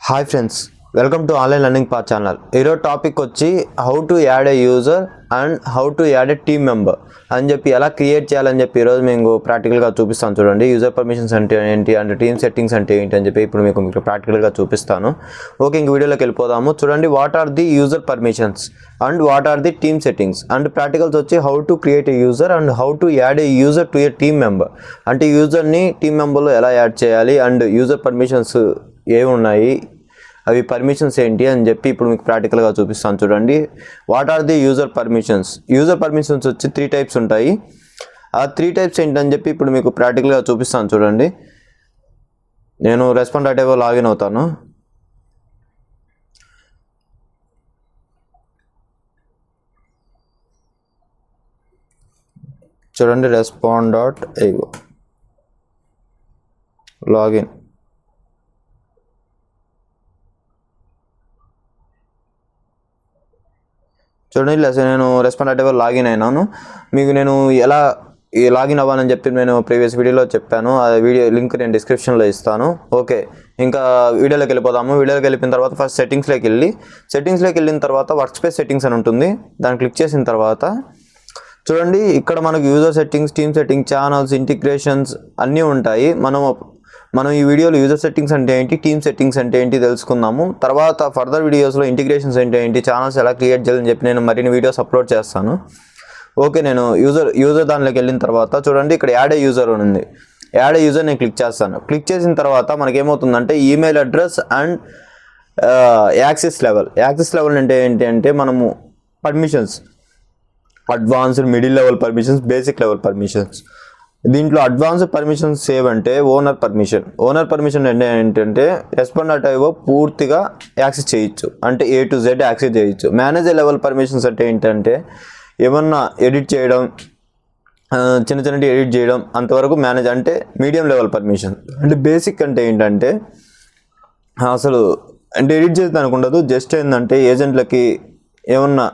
Hi friends, welcome to online learning path channel. ఈరోజు topic వచ్చి how to add a user and how to add A team member అని చెప్పి ఎలా create చేయాలని చెప్పి ఈరోజు మేము ప్రాక్టికల్గా చూపిస్తాను. చూడండి, యూజర్ పర్మిషన్స్ అంటే ఏంటి అండ్ టీమ్ సెట్టింగ్స్ అంటే ఏంటి అని చెప్పి ఇప్పుడు మీకు ప్రాక్టికల్గా చూపిస్తాను. ఓకే, ఇంక వీడియోలోకి వెళ్ళిపోదాము. చూడండి, what are the user permissions and what are the team settings and practicals వచ్చి how to create a user and how to add a user to a team member. అంటే యూజర్ని టీమ్ మెంబర్లో ఎలా యాడ్ చేయాలి and user permissions ఏమి ఉన్నాయి, అవి permissions ఏంటి అని చెప్పి ఇప్పుడు మీకు ప్రాక్టికల్గా చూపిస్తాను. చూడండి, what are the user permissions. User permissions వచ్చి 3 టైప్స్ ఉంటాయి. ఆ 3 టైప్స్ ఏంటని చెప్పి ఇప్పుడు మీకు ప్రాక్టికల్గా చూపిస్తాను. చూడండి, నేను రెస్పాండ్ లాగిన్ అవుతాను. చూడండి, respond.io లాగిన్. చూడండి, నేను రెస్పాండ్ లాగిన్ అయినాను. మీకు నేను ఎలా లాగిన్ అవ్వాలని చెప్పి నేను ప్రీవియస్ వీడియోలో చెప్పాను. ఆ వీడియో లింక్ నేను డిస్క్రిప్షన్లో ఇస్తాను. ఓకే, ఇంకా వీడియోలోకి వెళ్ళిపోదాము. వీడియోలోకి వెళ్ళిన తర్వాత ఫస్ట్ సెట్టింగ్స్లోకి వెళ్ళిన తర్వాత వర్క్ స్పేస్ సెట్టింగ్స్ అని ఉంటుంది. దాన్ని క్లిక్ చేసిన తర్వాత చూడండి, ఇక్కడ మనకు user settings, team settings, channels, integrations అన్నీ ఉంటాయి. మనం ఈ వీడియోలో యూజర్ సెట్టింగ్స్ అంటే ఏంటి, టీమ్ సెట్టింగ్స్ అంటే ఏంటి తెలుసుకుందాము. తర్వాత ఫర్దర్ వీడియోస్లో ఇంటిగ్రేషన్స్ అంటే ఏంటి, ఛానల్స్ ఎలా క్రియేట్ చేయాలని చెప్పి నేను మరిన్ని వీడియోస్ అప్లోడ్ చేస్తాను. ఓకే, నేను యూజర్ దానిలోకి వెళ్ళిన తర్వాత చూడండి, ఇక్కడ యాడ్ ఏ యూజర్ ఉంది. యాడ్ ఏ యూజర్ నేను క్లిక్ చేస్తాను. క్లిక్ చేసిన తర్వాత మనకేమవుతుందంటే email address and access level అంటే ఏంటి అంటే మనము permissions, advanced, middle level permissions, basic level permissions. దీంట్లో అడ్వాన్స్డ్ పర్మిషన్స్ ఏవంటే ఓనర్ పర్మిషన్ అంటే ఏంటంటే రెస్పాండ్.io పూర్తిగా యాక్సెస్ చేయొచ్చు, అంటే A to Z యాక్సెస్ చేయొచ్చు. మేనేజర్ లెవెల్ పర్మిషన్స్ అంటే ఏంటంటే ఏమన్నా ఎడిట్ చేయడం, చిన్న ఎడిట్ చేయడం అంతవరకు మేనేజ్, అంటే మీడియం లెవెల్ పర్మిషన్. అంటే బేసిక్ అంటే ఏంటంటే అసలు అంటే ఎడిట్ చేసేదానికి ఉండదు, జస్ట్ ఏంటంటే ఏజెంట్లకి ఏమన్నా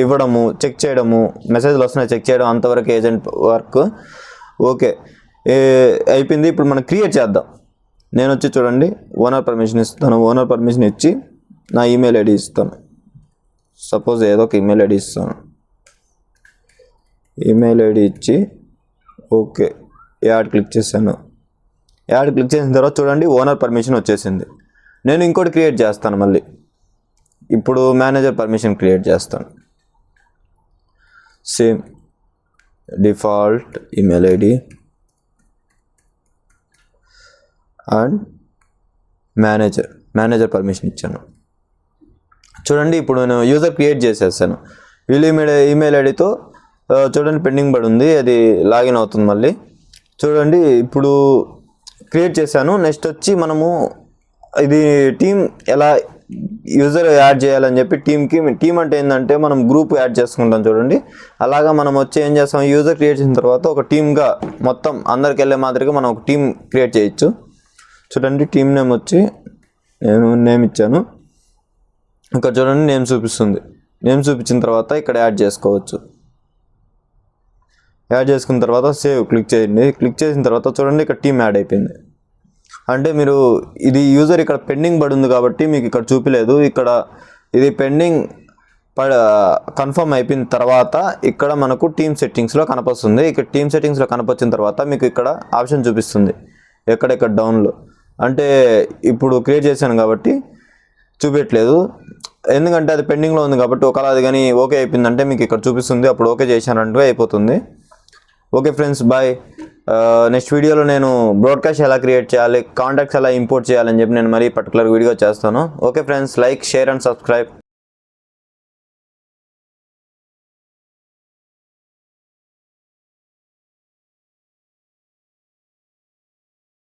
ఇవ్వడము, చెక్ చేయడము, మెసేజ్లు వస్తున్నాయి చెక్ చేయడం, అంతవరకు ఏజెంట్ వర్క్. ఓకే, అయిపోయింది. ఇప్పుడు మనం క్రియేట్ చేద్దాం. నేను వచ్చి చూడండి, ఓనర్ పర్మిషన్ ఇస్తాను. ఓనర్ పర్మిషన్ ఇచ్చి నా ఈమెయిల్ ఐడి ఇస్తాను. సపోజ్ ఏదో ఒక ఈమెయిల్ ఐడి ఇస్తాను. ఈమెయిల్ ఐడి ఇచ్చి ఓకే, యాడ్ క్లిక్ చేశాను. యాడ్ క్లిక్ చేసిన తర్వాత చూడండి, ఓనర్ పర్మిషన్ వచ్చేసింది. నేను ఇంకోటి క్రియేట్ చేస్తాను. మళ్ళీ ఇప్పుడు మేనేజర్ పర్మిషన్ క్రియేట్ చేస్తాను. Same default email ID and manager permission ఇచ్చాను. చూడండి, ఇప్పుడు నేను యూజర్ క్రియేట్ చేసేసాను. వీళ్ళు ఈమెయిల్ ఐడితో చూడండి పెండింగ్ పడి ఉంది, అది లాగిన్ అవుతుంది. మళ్ళీ చూడండి, ఇప్పుడు క్రియేట్ చేశాను. నెక్స్ట్ వచ్చి మనము ఇది టీమ్ ఎలా యూజర్ యాడ్ చేయాలని చెప్పి టీమ్ అంటే ఏంటంటే మనం గ్రూప్ యాడ్ చేసుకుంటాం. చూడండి, అలాగా మనం వచ్చి ఏం చేస్తాం, యూజర్ క్రియేట్ చేసిన తర్వాత ఒక టీమ్గా మొత్తం అందరికి వెళ్ళే మాదిరిగా మనం ఒక టీమ్ క్రియేట్ చేయొచ్చు. చూడండి, టీమ్ నేమ్ వచ్చి నేను నేమ్ ఇచ్చాను. ఇక్కడ చూడండి నేమ్ చూపిస్తుంది. నేమ్ చూపించిన తర్వాత ఇక్కడ యాడ్ చేసుకోవచ్చు. యాడ్ చేసుకున్న తర్వాత సేవ్ క్లిక్ చేయండి. క్లిక్ చేసిన తర్వాత చూడండి, ఇక్కడ టీమ్ యాడ్ అయిపోయింది. అంటే మీరు ఇది యూజర్ ఇక్కడ పెండింగ్ పడి ఉంది కాబట్టి మీకు ఇక్కడ చూపిలేదు. ఇక్కడ ఇది పెండింగ్ కన్ఫర్మ్ అయిపోయిన తర్వాత ఇక్కడ మనకు టీమ్ సెట్టింగ్స్లో కనపస్తుంది. ఇక్కడ టీమ్ సెట్టింగ్స్లో కనపొచ్చిన తర్వాత మీకు ఇక్కడ ఆప్షన్ చూపిస్తుంది ఎక్కడెక్కడ డౌన్లో. అంటే ఇప్పుడు క్రియేట్ చేశాను కాబట్టి చూపించట్లేదు, ఎందుకంటే అది పెండింగ్లో ఉంది కాబట్టి. ఒకవేళ అది కానీ ఓకే అయిపోయిందంటే మీకు ఇక్కడ చూపిస్తుంది, అప్పుడు ఓకే చేశానంటే అయిపోతుంది. Okay friends, bye. నెక్స్ట్ వీడియోలో నేను బ్రాడ్కాస్ట్ ఎలా క్రియేట్ చేయాలి, కాంటాక్ట్స్ ఎలా ఇంపోర్ట్ చేయాలని చెప్పి నేను మరీ పర్టికులర్ వీడియో చేస్తాను. Okay friends, like, share and subscribe.